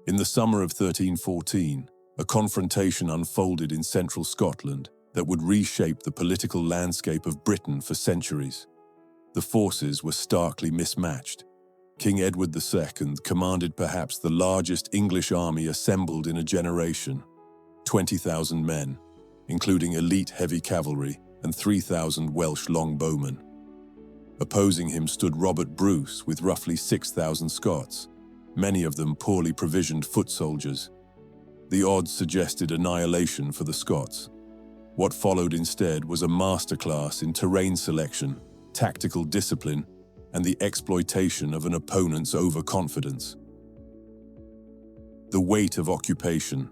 In the summer of 1314, a confrontation unfolded in central Scotland that would reshape the political landscape of Britain for centuries. The forces were starkly mismatched. King Edward II commanded perhaps the largest English army assembled in a generation, 20,000 men, including elite heavy cavalry and 3,000 Welsh longbowmen. Opposing him stood Robert Bruce with roughly 6,000 Scots, many of them poorly provisioned foot soldiers. The odds suggested annihilation for the Scots. What followed instead was a masterclass in terrain selection, tactical discipline, and the exploitation of an opponent's overconfidence. The weight of occupation.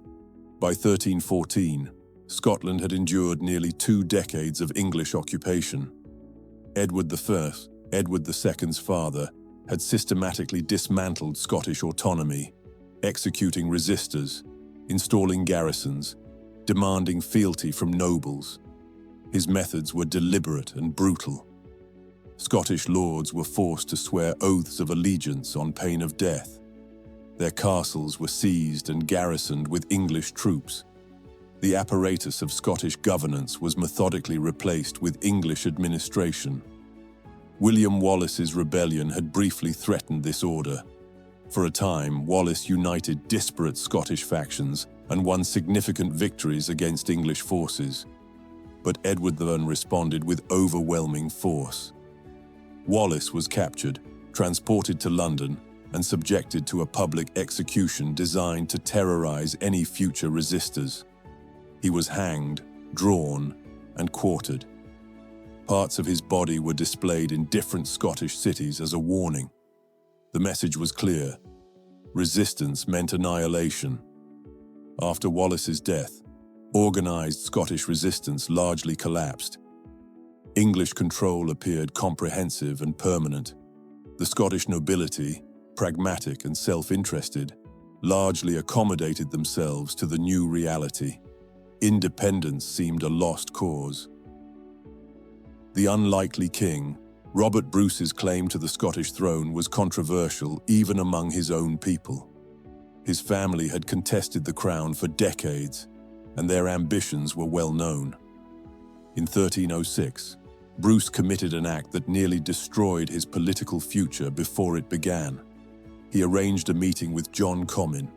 By 1314, Scotland had endured nearly 2 decades of English occupation. Edward II's father, had systematically dismantled Scottish autonomy, executing resistors, installing garrisons, demanding fealty from nobles. His methods were deliberate and brutal. Scottish lords were forced to swear oaths of allegiance on pain of death. Their castles were seized and garrisoned with English troops. The apparatus of Scottish governance was methodically replaced with English administration. William Wallace's rebellion had briefly threatened this order. For a time, Wallace united disparate Scottish factions and won significant victories against English forces. But Edward I responded with overwhelming force. Wallace was captured, transported to London, and subjected to a public execution designed to terrorize any future resistors. He was hanged, drawn, and quartered. Parts of his body were displayed in different Scottish cities as a warning. The message was clear. Resistance meant annihilation. After Wallace's death, organized Scottish resistance largely collapsed. English control appeared comprehensive and permanent. The Scottish nobility, pragmatic and self-interested, largely accommodated themselves to the new reality. Independence seemed a lost cause. The unlikely king, Robert Bruce's claim to the Scottish throne was controversial even among his own people. His family had contested the crown for decades, and their ambitions were well known. In 1306, Bruce committed an act that nearly destroyed his political future before it began. He arranged a meeting with John Comyn,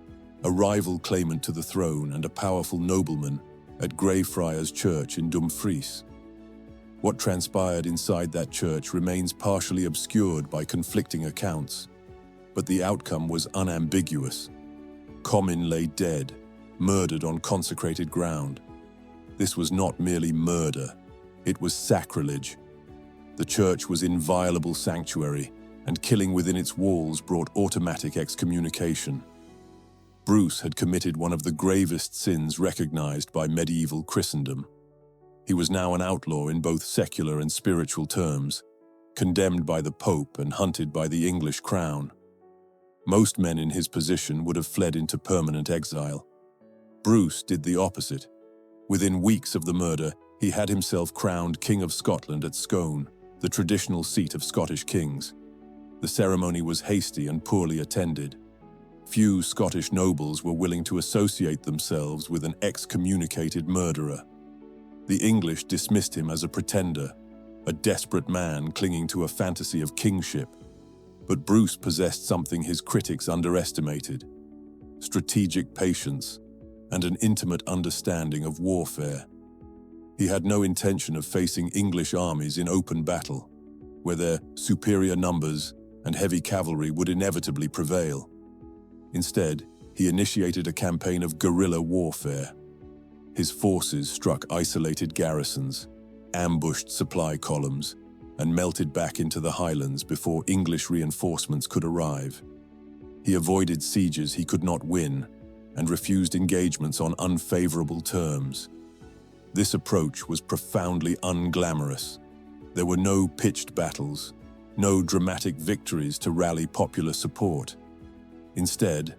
a rival claimant to the throne and a powerful nobleman, at Greyfriars Church in Dumfries. What transpired inside that church remains partially obscured by conflicting accounts, but the outcome was unambiguous. Comyn lay dead, murdered on consecrated ground. This was not merely murder, it was sacrilege. The church was inviolable sanctuary, and killing within its walls brought automatic excommunication. Bruce had committed one of the gravest sins recognized by medieval Christendom. He was now an outlaw in both secular and spiritual terms, condemned by the Pope and hunted by the English crown. Most men in his position would have fled into permanent exile. Bruce did the opposite. Within weeks of the murder, he had himself crowned King of Scotland at Scone, the traditional seat of Scottish kings. The ceremony was hasty and poorly attended. Few Scottish nobles were willing to associate themselves with an excommunicated murderer. The English dismissed him as a pretender, a desperate man clinging to a fantasy of kingship. But Bruce possessed something his critics underestimated: strategic patience and an intimate understanding of warfare. He had no intention of facing English armies in open battle, where their superior numbers and heavy cavalry would inevitably prevail. Instead, he initiated a campaign of guerrilla warfare. His forces struck isolated garrisons, ambushed supply columns, and melted back into the highlands before English reinforcements could arrive. He avoided sieges he could not win and refused engagements on unfavorable terms. This approach was profoundly unglamorous. There were no pitched battles, no dramatic victories to rally popular support. Instead,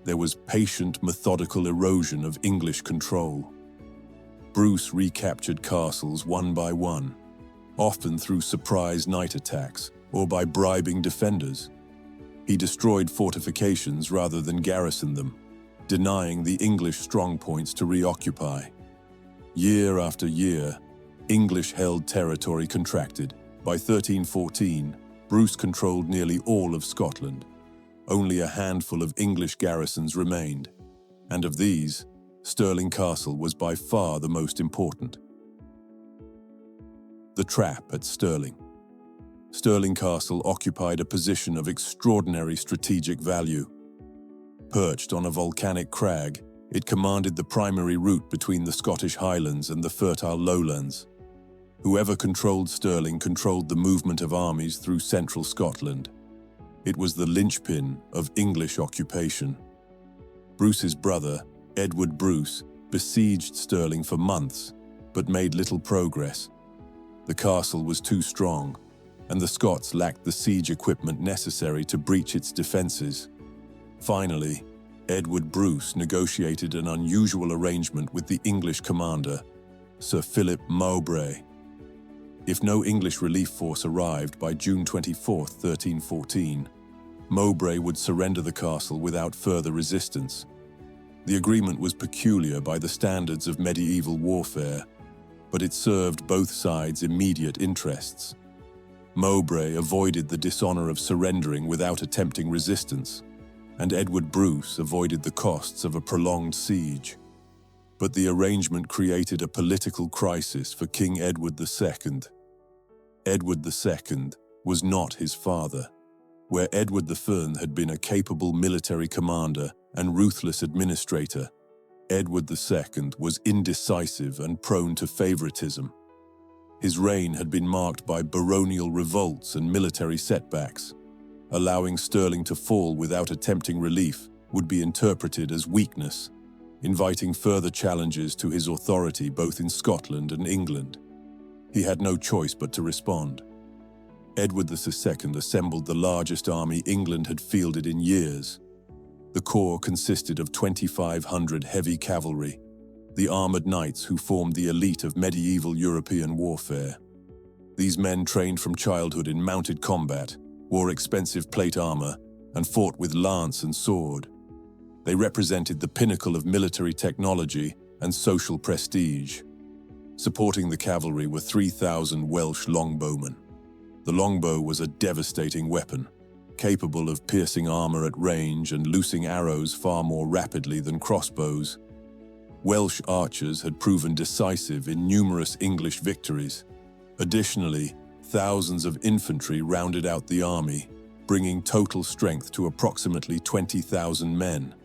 there was patient, methodical erosion of English control. Bruce recaptured castles one by one, often through surprise night attacks or by bribing defenders. He destroyed fortifications rather than garrison them, denying the English strongpoints to reoccupy. Year after year, English-held territory contracted. By 1314, Bruce controlled nearly all of Scotland. Only a handful of English garrisons remained, and of these, Stirling Castle was by far the most important. The trap at Stirling. Stirling Castle occupied a position of extraordinary strategic value. Perched on a volcanic crag, it commanded the primary route between the Scottish Highlands and the fertile lowlands. Whoever controlled Stirling controlled the movement of armies through central Scotland. It was the linchpin of English occupation. Bruce's brother, Edward Bruce, besieged Stirling for months, but made little progress. The castle was too strong, and the Scots lacked the siege equipment necessary to breach its defences. Finally, Edward Bruce negotiated an unusual arrangement with the English commander, Sir Philip Mowbray. If no English relief force arrived by June 24, 1314, Mowbray would surrender the castle without further resistance. The agreement was peculiar by the standards of medieval warfare, but it served both sides' immediate interests. Mowbray avoided the dishonor of surrendering without attempting resistance, and Edward Bruce avoided the costs of a prolonged siege. But the arrangement created a political crisis for King Edward II. Edward II was not his father. Where Edward I had been a capable military commander and ruthless administrator, Edward II was indecisive and prone to favoritism. His reign had been marked by baronial revolts and military setbacks. Allowing Stirling to fall without attempting relief would be interpreted as weakness, inviting further challenges to his authority both in Scotland and England. He had no choice but to respond. Edward II assembled the largest army England had fielded in years. The corps consisted of 2,500 heavy cavalry, the armoured knights who formed the elite of medieval European warfare. These men trained from childhood in mounted combat, wore expensive plate armour, and fought with lance and sword. They represented the pinnacle of military technology and social prestige. Supporting the cavalry were 3,000 Welsh longbowmen. The longbow was a devastating weapon, capable of piercing armour at range and loosing arrows far more rapidly than crossbows. Welsh archers had proven decisive in numerous English victories. Additionally, thousands of infantry rounded out the army, bringing total strength to approximately 20,000 men.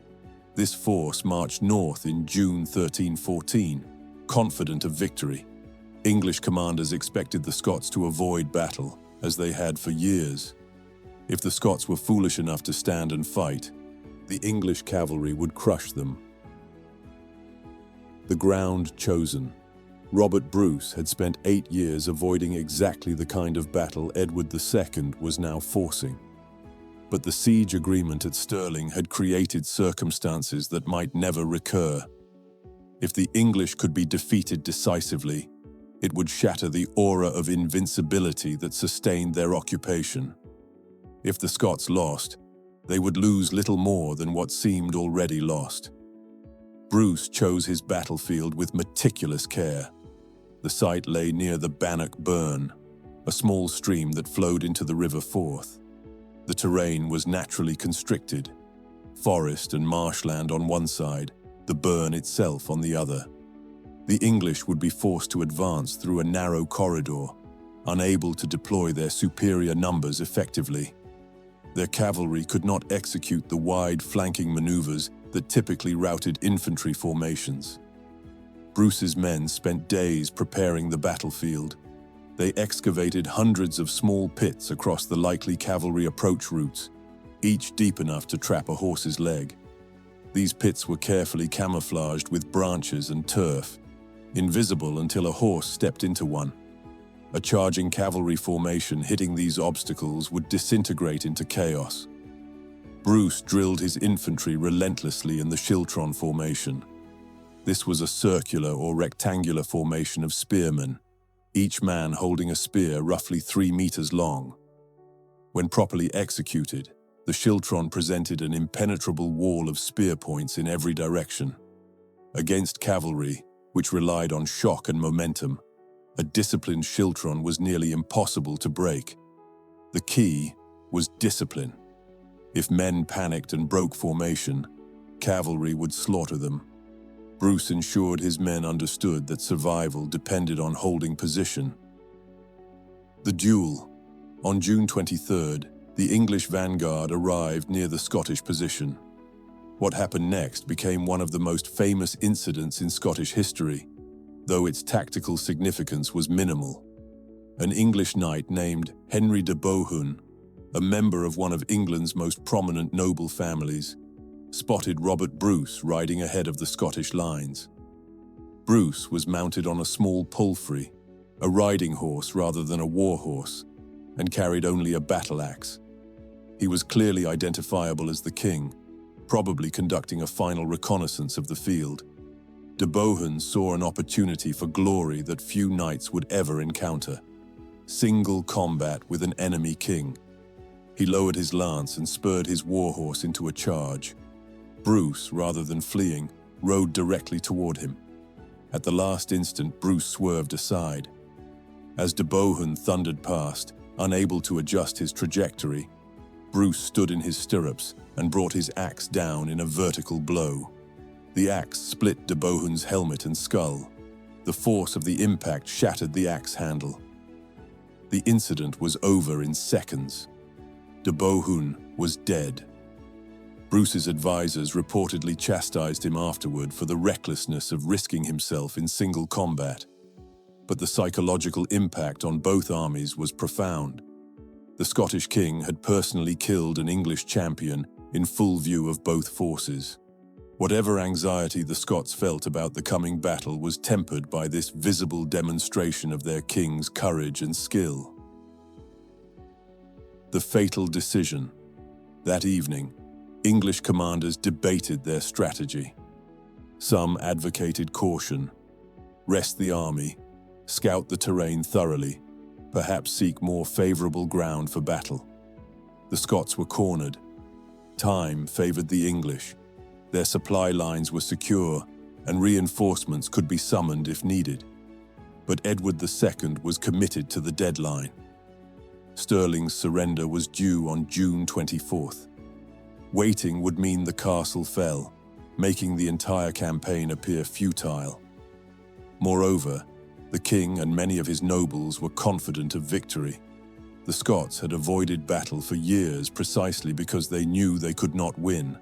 This force marched north in June 1314, confident of victory. English commanders expected the Scots to avoid battle, as they had for years. If the Scots were foolish enough to stand and fight, the English cavalry would crush them. The ground chosen. Robert Bruce had spent 8 years avoiding exactly the kind of battle Edward II was now forcing. But the siege agreement at Stirling had created circumstances that might never recur. If the English could be defeated decisively, it would shatter the aura of invincibility that sustained their occupation. If the Scots lost, they would lose little more than what seemed already lost. Bruce chose his battlefield with meticulous care. The site lay near the Bannockburn, a small stream that flowed into the River Forth. The terrain was naturally constricted, forest and marshland on one side, the burn itself on the other. The English would be forced to advance through a narrow corridor, unable to deploy their superior numbers effectively. Their cavalry could not execute the wide flanking maneuvers that typically routed infantry formations. Bruce's men spent days preparing the battlefield. They excavated hundreds of small pits across the likely cavalry approach routes, each deep enough to trap a horse's leg. These pits were carefully camouflaged with branches and turf, invisible until a horse stepped into one. A charging cavalry formation hitting these obstacles would disintegrate into chaos. Bruce drilled his infantry relentlessly in the Schiltron formation. This was a circular or rectangular formation of spearmen, each man holding a spear roughly 3 meters long. When properly executed, The schiltron presented an impenetrable wall of spear points in every direction. Against cavalry, which relied on shock and momentum, a disciplined schiltron was nearly impossible to break. The key was discipline. If men panicked and broke formation, cavalry would slaughter them. Bruce ensured his men understood that survival depended on holding position. The duel. On June 23rd, the English vanguard arrived near the Scottish position. What happened next became one of the most famous incidents in Scottish history, though its tactical significance was minimal. An English knight named Henry de Bohun, a member of one of England's most prominent noble families, spotted Robert Bruce riding ahead of the Scottish lines. Bruce was mounted on a small palfrey, a riding horse rather than a war horse, and carried only a battle axe. He was clearly identifiable as the king, probably conducting a final reconnaissance of the field. De Bohun saw an opportunity for glory that few knights would ever encounter: single combat with an enemy king. He lowered his lance and spurred his warhorse into a charge. Bruce, rather than fleeing, rode directly toward him. At the last instant, Bruce swerved aside. As de Bohun thundered past, unable to adjust his trajectory, Bruce stood in his stirrups and brought his axe down in a vertical blow. The axe split de Bohun's helmet and skull. The force of the impact shattered the axe handle. The incident was over in seconds. De Bohun was dead. Bruce's advisors reportedly chastised him afterward for the recklessness of risking himself in single combat. But the psychological impact on both armies was profound. The Scottish king had personally killed an English champion in full view of both forces. Whatever anxiety the Scots felt about the coming battle was tempered by this visible demonstration of their king's courage and skill. The fatal decision. That evening, English commanders debated their strategy. Some advocated caution: rest the army, scout the terrain thoroughly, perhaps seek more favorable ground for battle. The Scots were cornered. Time favored the English. Their supply lines were secure, and reinforcements could be summoned if needed. But Edward II was committed to the deadline. Stirling's surrender was due on June 24th. Waiting would mean the castle fell, making the entire campaign appear futile. Moreover, the king and many of his nobles were confident of victory. The Scots had avoided battle for years precisely because they knew they could not win.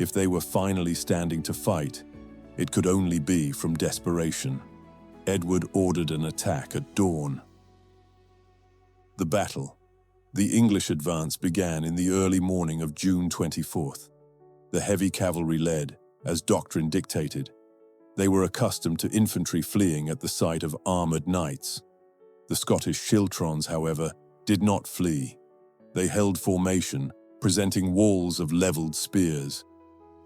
If they were finally standing to fight, it could only be from desperation. Edward ordered an attack at dawn. The battle. The English advance began in the early morning of June 24th. The heavy cavalry led, as doctrine dictated. They were accustomed to infantry fleeing at the sight of armored knights. The Scottish schiltrons, however, did not flee. They held formation, presenting walls of leveled spears.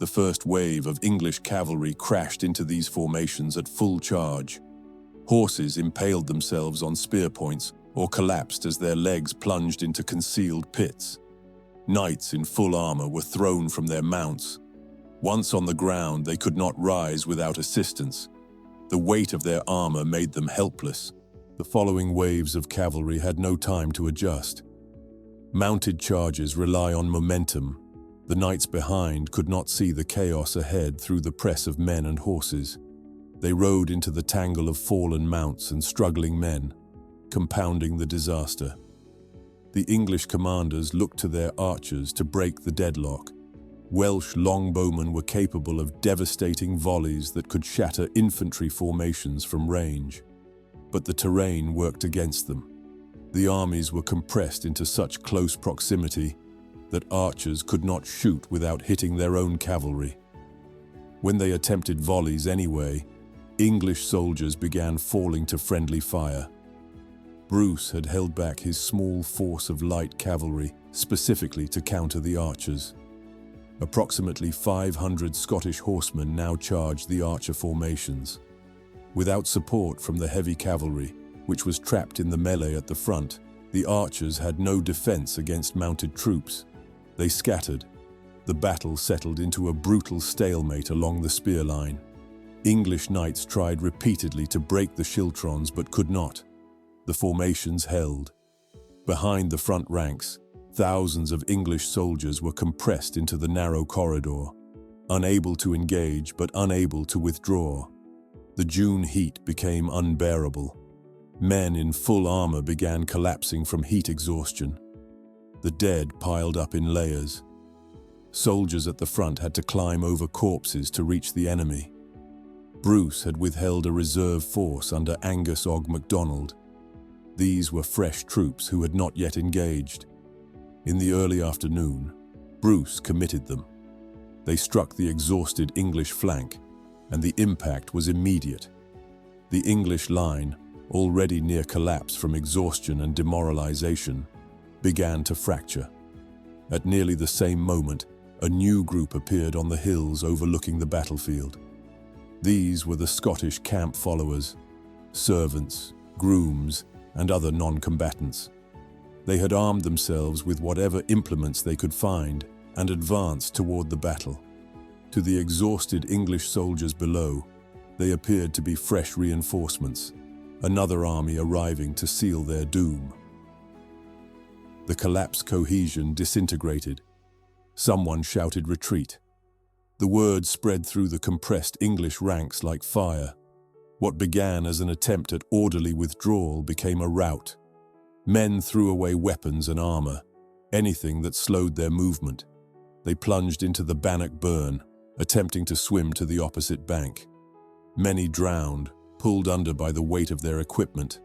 The first wave of English cavalry crashed into these formations at full charge. Horses impaled themselves on spear points or collapsed as their legs plunged into concealed pits. Knights in full armor were thrown from their mounts. Once on the ground, they could not rise without assistance. The weight of their armor made them helpless. The following waves of cavalry had no time to adjust. Mounted charges rely on momentum. The knights behind could not see the chaos ahead through the press of men and horses. They rode into the tangle of fallen mounts and struggling men, compounding the disaster. The English commanders looked to their archers to break the deadlock. Welsh longbowmen were capable of devastating volleys that could shatter infantry formations from range. But the terrain worked against them. The armies were compressed into such close proximity that archers could not shoot without hitting their own cavalry. When they attempted volleys anyway, English soldiers began falling to friendly fire. Bruce had held back his small force of light cavalry specifically to counter the archers. Approximately 500 Scottish horsemen now charged the archer formations. Without support from the heavy cavalry, which was trapped in the melee at the front, the archers had no defense against mounted troops. They scattered. The battle settled into a brutal stalemate along the spear line. English knights tried repeatedly to break the schiltrons but could not. The formations held. Behind the front ranks, thousands of English soldiers were compressed into the narrow corridor, unable to engage but unable to withdraw. The June heat became unbearable. Men in full armor began collapsing from heat exhaustion. The dead piled up in layers. Soldiers at the front had to climb over corpses to reach the enemy. Bruce had withheld a reserve force under Angus Og MacDonald. These were fresh troops who had not yet engaged. In the early afternoon, Bruce committed them. They struck the exhausted English flank, and the impact was immediate. The English line, already near collapse from exhaustion and demoralization, began to fracture. At nearly the same moment, a new group appeared on the hills overlooking the battlefield. These were the Scottish camp followers, servants, grooms, and other non-combatants. They had armed themselves with whatever implements they could find and advanced toward the battle. To the exhausted English soldiers below, they appeared to be fresh reinforcements, another army arriving to seal their doom. The collapsed cohesion disintegrated. Someone shouted retreat. The word spread through the compressed English ranks like fire. What began as an attempt at orderly withdrawal became a rout. Men threw away weapons and armor, anything that slowed their movement. They plunged into the Bannockburn, attempting to swim to the opposite bank. Many drowned, pulled under by the weight of their equipment.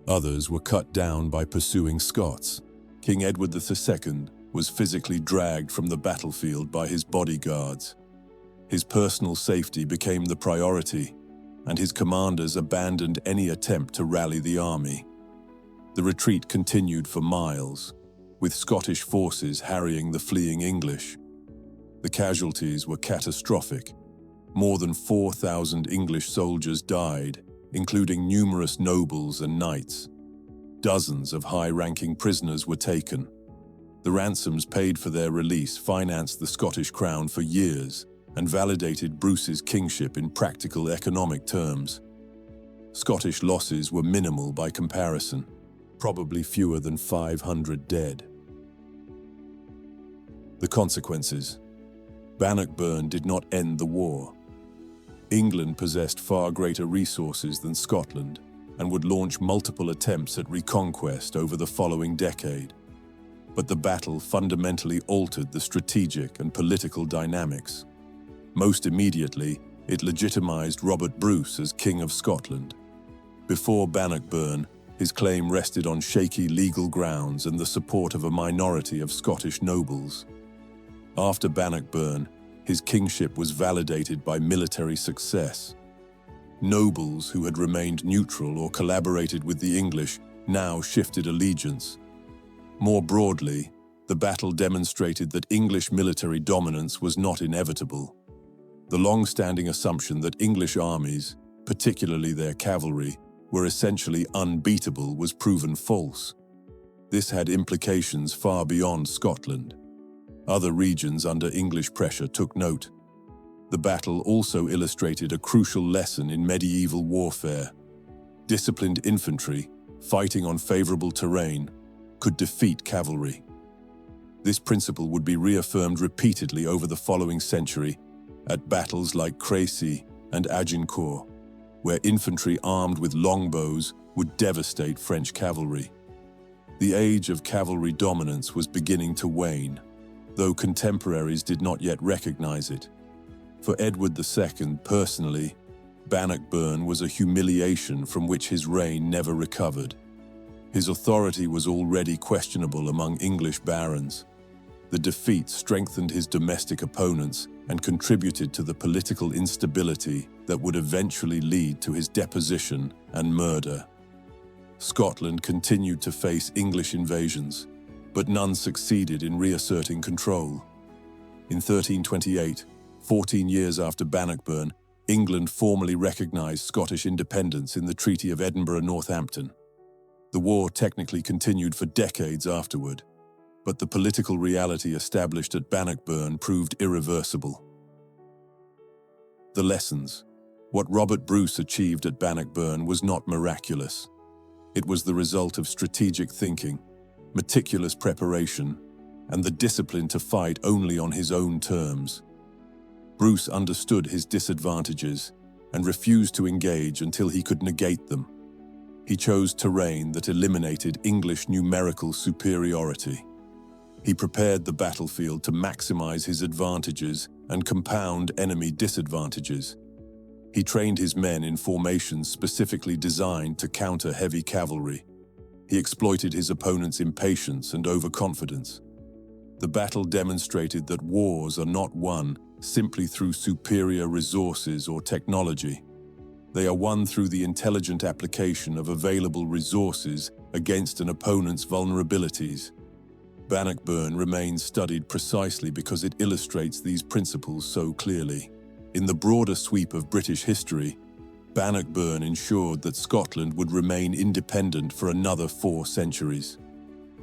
Others were cut down by pursuing Scots. King Edward II was physically dragged from the battlefield by his bodyguards. His personal safety became the priority, and his commanders abandoned any attempt to rally the army. The retreat continued for miles, with Scottish forces harrying the fleeing English. The casualties were catastrophic. More than 4,000 English soldiers died, including numerous nobles and knights. Dozens of high-ranking prisoners were taken. The ransoms paid for their release financed the Scottish crown for years and validated Bruce's kingship in practical economic terms. Scottish losses were minimal by comparison, probably fewer than 500 dead. The consequences. Bannockburn did not end the war. England possessed far greater resources than Scotland and would launch multiple attempts at reconquest over the following decade. But the battle fundamentally altered the strategic and political dynamics. Most immediately, it legitimized Robert Bruce as King of Scotland. Before Bannockburn, his claim rested on shaky legal grounds and the support of a minority of Scottish nobles. After Bannockburn, his kingship was validated by military success. Nobles who had remained neutral or collaborated with the English now shifted allegiance. More broadly, the battle demonstrated that English military dominance was not inevitable. The long-standing assumption that English armies, particularly their cavalry, were essentially unbeatable was proven false. This had implications far beyond Scotland. Other regions under English pressure took note. The battle also illustrated a crucial lesson in medieval warfare. Disciplined infantry, fighting on favorable terrain, could defeat cavalry. This principle would be reaffirmed repeatedly over the following century at battles like Crécy and Agincourt, where infantry armed with longbows would devastate French cavalry. The age of cavalry dominance was beginning to wane, though contemporaries did not yet recognize it. For Edward II personally, Bannockburn was a humiliation from which his reign never recovered. His authority was already questionable among English barons. The defeat strengthened his domestic opponents and contributed to the political instability that would eventually lead to his deposition and murder. Scotland continued to face English invasions, but none succeeded in reasserting control. In 1328, 14 years after Bannockburn, England formally recognized Scottish independence in the Treaty of Edinburgh-Northampton. The war technically continued for decades afterward, but the political reality established at Bannockburn proved irreversible. The lessons. What Robert Bruce achieved at Bannockburn was not miraculous. It was the result of strategic thinking, meticulous preparation, and the discipline to fight only on his own terms. Bruce understood his disadvantages and refused to engage until he could negate them. He chose terrain that eliminated English numerical superiority. He prepared the battlefield to maximize his advantages and compound enemy disadvantages. He trained his men in formations specifically designed to counter heavy cavalry. He exploited his opponent's impatience and overconfidence. The battle demonstrated that wars are not won simply through superior resources or technology. They are won through the intelligent application of available resources against an opponent's vulnerabilities. Bannockburn remains studied precisely because it illustrates these principles so clearly. In the broader sweep of British history, Bannockburn ensured that Scotland would remain independent for another 4 centuries.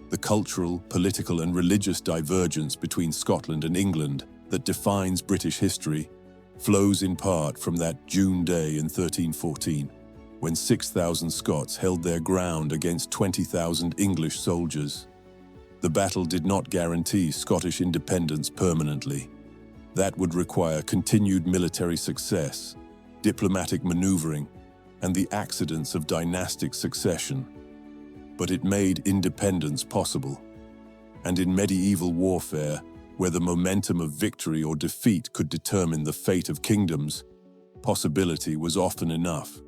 The cultural, political, and religious divergence between Scotland and England that defines British history flows in part from that June day in 1314, when 6,000 Scots held their ground against 20,000 English soldiers. The battle did not guarantee Scottish independence permanently. That would require continued military success, diplomatic maneuvering, and the accidents of dynastic succession. But it made independence possible. And in medieval warfare, where the momentum of victory or defeat could determine the fate of kingdoms, possibility was often enough.